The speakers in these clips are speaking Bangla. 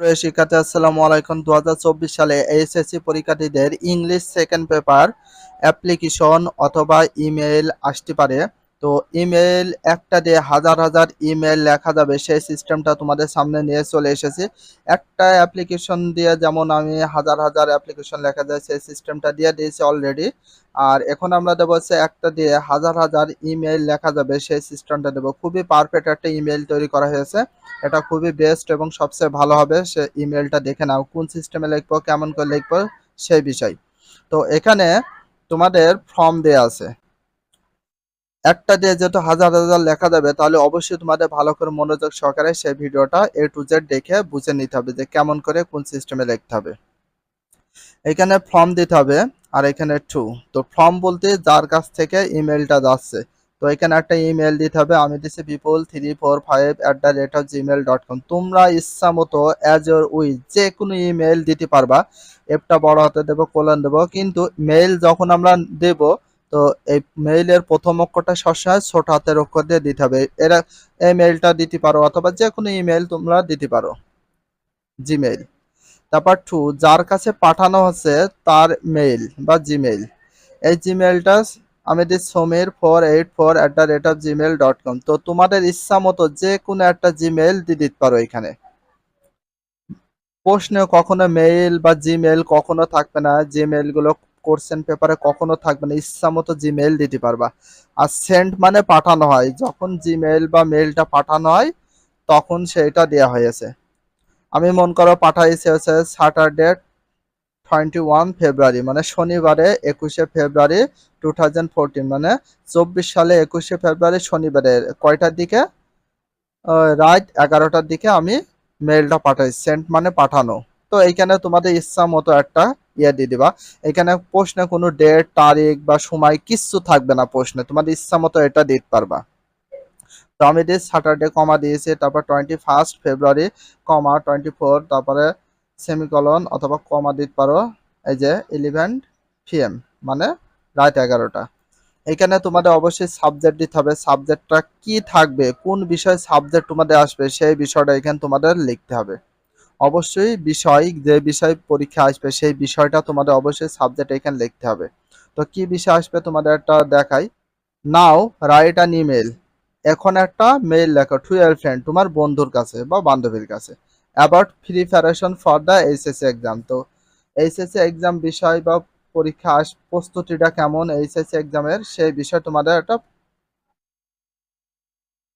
প্রিয় শিক্ষার্থী আসসালামু আলাইকুম। 2024 সালে এইচএসসি পরীক্ষার্থীদের ইংলিশ সেকেন্ড পেপার অ্যাপ্লিকেশন অথবা ইমেল আসতে পারে। তো ইমেল একটা দিয়ে হাজার হাজার ইমেল লেখা যাবে, সেই সিস্টেমটা তোমাদের সামনে নিয়ে চলে এসেছি। একটা অ্যাপ্লিকেশন দিয়ে যেমন আমি হাজার হাজার অ্যাপ্লিকেশন লেখা যায়, সেই সিস্টেমটা দিয়ে দিয়েছি অলরেডি। আর এখন আমরা দেবো হচ্ছে একটা দিয়ে হাজার হাজার ইমেল লেখা যাবে, সেই সিস্টেমটা দেবো। খুবই পারফেক্ট একটা ইমেল তৈরি করা হয়েছে। এটা খুবই বেস্ট এবং সবচেয়ে ভালো হবে। সে ইমেলটা দেখে নাও কোন সিস্টেমে লিখবো, কেমন করে লিখবো সেই বিষয়। তো এখানে তোমাদের ফর্ম দেয়া আছে। একটা দিয়ে যেহেতু হাজার হাজার লেখা যাবে, তাহলে অবশ্যই তোমাদের ভালো করে মনোযোগ সহকারে সেই ভিডিওটা A to Z দেখে বুঝে নিতে হবে যে কেমন করে কোন সিস্টেমে লিখতে হবে। এখানে ফর্ম দিতে হবে আর এখানে টু। তো ফর্ম বলতে যার কাছ থেকে ইমেলটা যাচ্ছে, তো এখানে একটা ইমেল দিতে হবে। আমি দিচ্ছি people345@gmail.com। তোমরা ইচ্ছা মতো অ্যাজ ইউর উইচ যে কোনো ইমেল দিতে পারবা। এফটা বড় হাতে দেবো, কোলন দেবো, কিন্তু মেইল যখন আমরা দেব, তো এই মেইলের প্রথম অক্ষরটা সবসময় ছোট হাতের অক্ষর দিয়ে দিতে হবে। এরা এই মেইলটা দিতে পারো অথবা যে কোনো ইমেল তোমরা দিতে পারো, জিমেইল। তারপর টু, যার কাছে পাঠানো হচ্ছে তার মেইল বা জিমেইল। এই জিমেইলটা আমি দিই সমীর484@gmail.com। তো তোমাদের ইচ্ছা মতো যে কোনো একটা জিমেইল দিয়ে দিতে পারো। এখানে প্রশ্নে কখনো মেইল বা জিমেইল কখনো থাকবে না, জিমেইল গুলো কোশ্চেন পেপারে কখনো থাকবে না, ইচ্ছা মতো জিমেইল দিতে পারবা। আর সেন্ড মানে পাঠানো হয়, যখন জিমেইল বা মেইলটা পাঠানো হয় তখন সেটা দেওয়া হয়েছে। আমি মন করো পাঠাইছি হচ্ছে স্যাটারডে 21 ফেব্রুয়ারি, মানে শনিবারে 21শে ফেব্রুয়ারি 2014, মানে 24 সালে 21শে ফেব্রুয়ারি শনিবারে কয়টার দিকে, রাত 11টার দিকে আমি মেলটা পাঠাই। সেন্ট মানে পাঠানো। তো এইখানে তোমাদের ইচ্ছা মতো একটা ইয়ে দিয়ে দিবা। এখানে প্রশ্নে কোনো ডেট তারিখ বা সময় কিচ্ছু থাকবে না, প্রশ্নে তোমাদের ইচ্ছা মতো এটা দিতে পারবা। তো আমি দিই স্যাটারডে কমা দিয়েছি, তারপর 21 ফেব্রুয়ারি কমা 24, তারপরে সেমিকলন অথবা কমা দিতে পারো। এই যে 11 PM, মানে রাত 11টা। এখানে তোমাদের অবশ্যই সাবজেক্ট দিতে হবে। সাবজেক্টটা কি থাকবে, কোন বিষয় সাবজেক্ট তোমাদের আসবে, সেই বিষয়টা এখানে তোমাদের লিখতে হবে। অবশ্যই বিষয়, যে বিষয় পরীক্ষা আসবে সেই বিষয়টা তোমাদের অবশ্যই সাবজেক্ট এখানে লিখতে হবে। তো কি বিষয় আসবে তোমাদের একটা দেখাই। নাও রাইট অ্যান ইমেল, এখন একটা মেইল লেখো টু ইয়ার ফ্রেন্ড, তোমার বন্ধুর কাছে বা বান্ধবীর কাছে, about preparation for the HSC exam. তো এইচএসসি এক্সাম বিষয় বা পরীক্ষা প্রস্তুতিটা কেমন এইচএসসি এক্সামের, সেই বিষয়ে তোমাদের একটা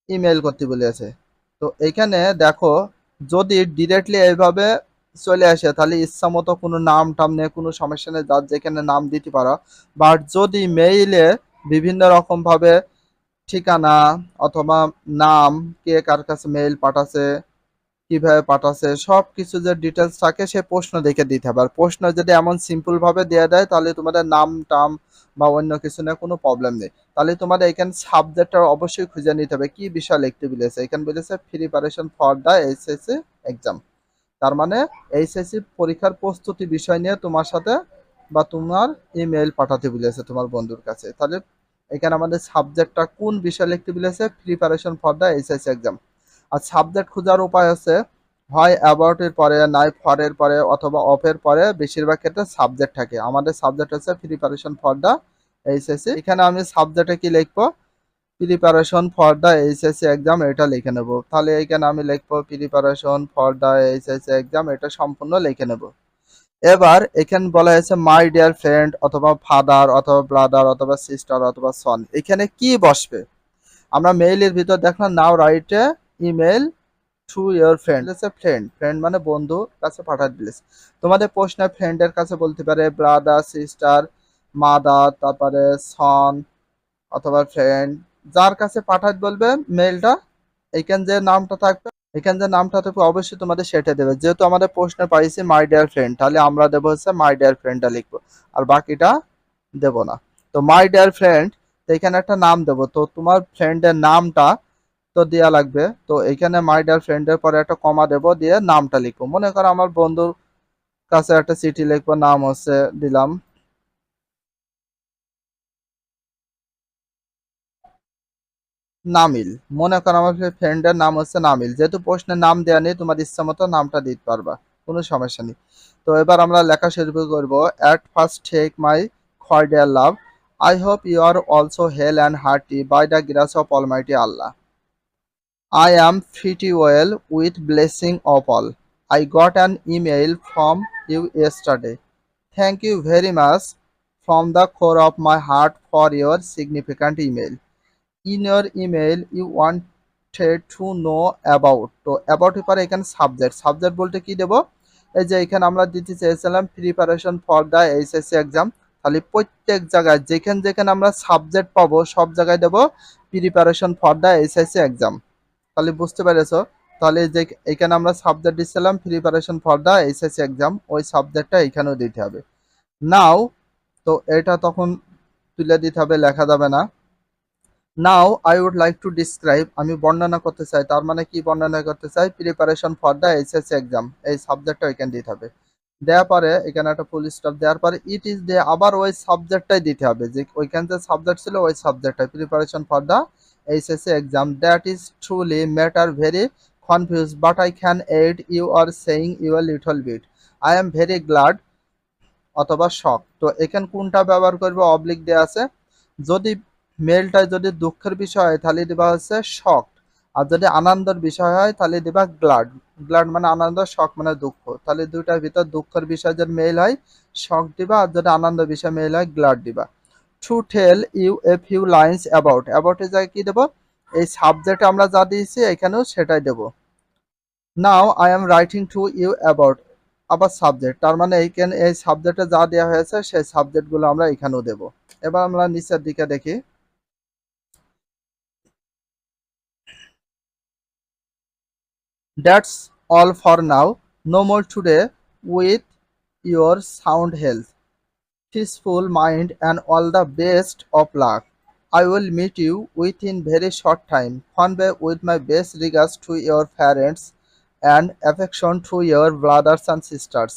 ইমেল করতে বলেছে। তো এইখানে দেখো, যদি ডিরেক্টলি এইভাবে চলে আসে তাহলে ইচ্ছা মতো কোনো নাম টাম নেই, কোনো সমস্যা নেই, যার যেখানে নাম দিতে পারো। বাট যদি মেইলে বিভিন্ন রকম ভাবে ঠিকানা অথবা নাম, কে কার কাছে মেইল পাঠাচ্ছে, কিভাবে পাঠাচ্ছে, সবকিছু যে ডিটেলস থাকে সে প্রশ্ন দেখে দিতে হবে। আর প্রশ্ন যদি এমন সিম্পল ভাবে দেওয়া দেয় তাহলে তোমাদের নাম টাম বা অন্য কিছু নিয়ে কোনো প্রবলেম নেই। তাহলে তোমাদের এখানে সাবজেক্টটা অবশ্যই খুঁজে নিতে হবে কি বিষয় লিখতে বলেছে। এখানে বলেছে preparation for the HSC exam, তার মানে এইচএসসি পরীক্ষার প্রস্তুতি বিষয় নিয়ে তোমার সাথে বা তোমার ইমেল পাঠাতে বলেছে তোমার বন্ধুর কাছে। তাহলে এখানে আমাদের সাবজেক্টটা কোন বিষয় লিখতে বলেছে, preparation for the HSC exam. আর সাবজেক্ট খোঁজার উপায় আছে, হয় অ্যাবাউট এর পরে, নাই ফর এর পরে, অথবা অফ এর পরে বেশিরভাগ ক্ষেত্রে সাবজেক্ট থাকে। আমাদের সাবজেক্ট হচ্ছে প্রিপারেশন ফর দ্য এইচএসসি। এখানে আমি সাবজেক্টে কি লিখবো, preparation for the HSC exam, এটা লিখে নেব। তাহলে এখানে আমি লিখবো preparation for the HSC exam, এটা সম্পূর্ণ লিখে নেব। এবার এখানে বলা হয়েছে মাই ডিয়ার ফ্রেন্ড অথবা ফাদার অথবা ব্রাদার অথবা সিস্টার অথবা সন, এখানে কি বসবে। আমরা মেইলের ভিতর দেখলাম now write a email to your friend, friend, friend মানে বন্ধু কাছে পাঠাতে দিয়েছে। তোমাদের প্রশ্ন ফ্রেন্ডের কাছে বলতে পারে ব্রাদার, সিস্টার, মাদার, তারপরে সন অথবা ফ্রেন্ড, যার কাছে পাঠাতে বলবে মেইলটা, এইখানে যে নামটা থাকবে, এখানে যে নামটা থাকবে অবশ্যই তোমাদের সেটা দেবে। যেহেতু আমাদের প্রশ্নে পাইছি মাই ডিয়ার ফ্রেন্ড, তাহলে আমরা দেবো হচ্ছে মাই ডিয়ার ফ্রেন্ডটা লিখবো, আর বাকিটা দেব না। তো মাই ডিয়ার ফ্রেন্ড, তো এখানে একটা নাম দেবো। তো তোমার ফ্রেন্ডের নামটা তো দেওয়া লাগবে। তো এখানে মাই ডিয়ার ফ্রেন্ডের পরে একটা কমা দেবো, দিয়ে নামটা লিখবো। মনে করো আমার বন্ধুর কাছে একটা চিঠি লিখবো, নাম হচ্ছে দিলাম নামিল। মনে করো আমার ফ্রেন্ডের নাম হচ্ছে নামিল, যেহেতু প্রশ্নে নাম দেওয়া নেই তোমার ইচ্ছা মতো নামটা দিতে পারবা, কোনো সমস্যা নেই। তো এবার আমরা লেখা শুরু করব। At first take my cordial love. I hope you are also hale and hearty by the grace of Almighty Allah. I am pretty well with blessing of all. I got an email from you yesterday. Thank you very much from the core of my heart for your significant email. In your email you wanted to know about, তো about এর পরে এখানে সাবজেক্ট বলতে কি দেব, এই যে এখানে আমরা দিতে চেয়েছিলাম preparation for the HSC exam. তাহলে প্রত্যেক জায়গায় যেখানে যেখানে আমরা সাবজেক্ট পাবো সব জায়গায় দেব preparation for the HSC exam. তাহলে বুঝতে পেরেছো। তাহলে যে এখানে আমরা সাবজেক্ট দিচ্ছিলাম preparation for the HSC exam, ওই সাবজেক্টটা এখানেও দিতে হবে। নাও, তো এটা তখন তুলে দিতে হবে, লেখা যাবে না। Now I would like to describe, আমি বর্ণনা করতে চাই, তার মানে কি বর্ণনা করতে চাই, preparation for the HSC exam, এই সাবজেক্টটা এখানে দিতে হবে। দেওয়ার পরে এখানে একটা ফুল স্টপ দেওয়ার পরে ইট ইজ দিয়ে আবার ওই সাবজেক্টটাই দিতে হবে, যে ওইখানে যে সাবজেক্ট ছিল ওই সাবজেক্টটাই, preparation for the HSC exam. That is truly matter very confuse but I can aid you are saying you a little bit. I am very glad অথবা শক। তো এখানে কোনটা ব্যবহার করবে, অবলিক দেওয়া আছে। যদি মেলটায় যদি দুঃখের বিষয় হয় তাহলে দিবা হচ্ছে শক, আর যদি আনন্দের বিষয় হয় তাহলে দিবা গ্লাড। গ্লাড মানে আনন্দ, শক মানে দুঃখ। তাহলে দুইটার ভিতর দুঃখের বিষয় যদি মেল হয় শক দিবা, আর যদি আনন্দের বিষয় মেল হয় গ্লাড দিবা। To tell you a few lines about, অ্যাবাউটের জায়গায় কি দেবো, এই সাবজেক্টে আমরা যা দিয়েছি এখানেও সেটাই দেবো। Now I am writing to you about, আবার সাবজেক্ট, তার মানে এইখানে এই সাবজেক্টে যা দেওয়া হয়েছে সেই সাবজেক্টগুলো আমরা এখানেও দেবো। এবার আমরা নিচের দিকে দেখি। That's all for now. No more today. With your sound health, peaceful mind, and all the best of luck. I will meet you within very short time. Convey with my best regards to your parents and affection to your brothers and sisters.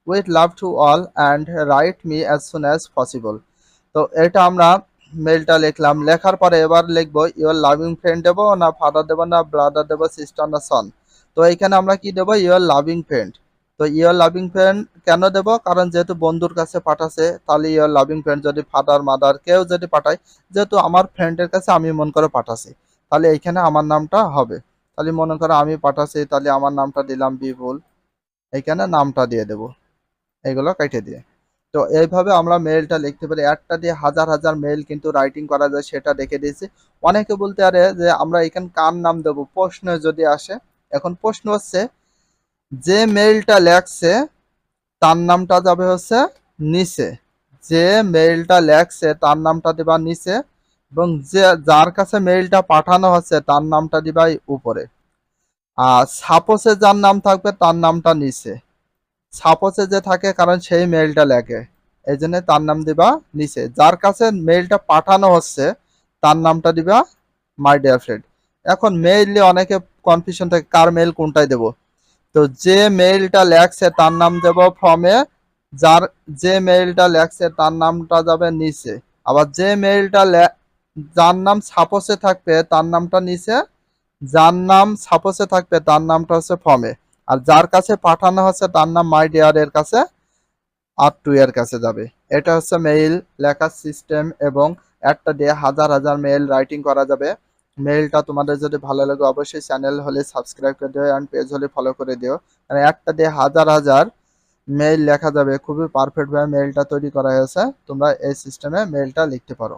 With love to all and write me as soon as possible. তো এটা আমরা মেলটা লিখলাম, লেখার পরে এবার লিখবো ইওর লাভিং ফ্রেন্ড দেবো না ফাদার দেবো না ব্রাদার দেবো সিস্টার না সন। তো এখানে আমরা কি দেবো, ইওর লাভিং ফ্রেন্ড। তো ইওর লাভিং ফ্রেন্ড কেন দেবো, কারণ যেহেতু বন্ধুর কাছে পাঠাছে, তাহলে ইওর লাভিং ফ্রেন্ড যদি ফাদার মাদার কেউ যদি পাঠায়, যেহেতু আমার ফ্রেন্ডের কাছে আমি মনে করে পাঠাছি, তাহলে এইখানে আমার নামটা হবে। তাহলে মনে করো আমি পাঠাছি, তাহলে আমার নামটা দিলাম বিপুল, এইখানে নামটা দিয়ে দেবো, এগুলো কেটে দিয়ে। তো এইভাবে আমরা মেইলটা লিখতে পারি। একটা দিয়ে হাজার হাজার মেইল কিন্তু রাইটিং করা যায়, সেটা দেখে দিয়েছি। অনেকে বলতে পারে যে আমরা এখানে কার নাম দেব, প্রশ্ন যদি আসে। এখন প্রশ্ন হচ্ছে যে মেইলটা লেখছে তার নামটা যাবে হচ্ছে নিচে, যে মেইলটা লেখছে তার নামটা দিবা নিচে, এবং যে যার কাছে মেইলটা পাঠানো হচ্ছে তার নামটা দিবা উপরে। আর সাপোজে যার নাম থাকবে তার নামটা নিচে, সাপোজে যে থাকে কারণ সেই মেইলটা লেখে, এই জন্য তার নাম দিবা নিচে। যার কাছে মেইলটা পাঠানো হচ্ছে তার নামটা দিবা মাই ডিয়ার ফ্রেন্ড। এখন মেইলে অনেকে কনফিউশন থাকে কার মেইল কোনটায় দেব। তো যে মেইলটা লেখছে তার নাম দেব ফর্মে, যার যে মেইলটা লেখছে তার নামটা যাবে নিচে। আবার যে মেইলটা যার নাম সাপোজে থাকবে তার নামটা নিচে, যার নাম সাপোজে থাকবে তার নামটা হচ্ছে ফর্মে, আর যার কাছে পাঠানো হচ্ছে তার নাম মাই ডিয়ার এর কাছে আর টু এর কাছে যাবে। এটা হচ্ছে মেইল লেখার সিস্টেম, এবং একটা দিয়ে হাজার হাজার মেইল রাইটিং করা যাবে। মেইলটা তোমাদের যদি ভালো লাগে অবশ্যই চ্যানেল হলে সাবস্ক্রাইব করে দিও, অ্যান্ড পেজ হলে ফলো করে দিও। মানে একটা দিয়ে হাজার হাজার মেইল লেখা যাবে, খুবই পারফেক্ট ভাবে মেইলটা তৈরি করা হয়েছে। তোমরা এই সিস্টেমে মেইলটা লিখতে পারো।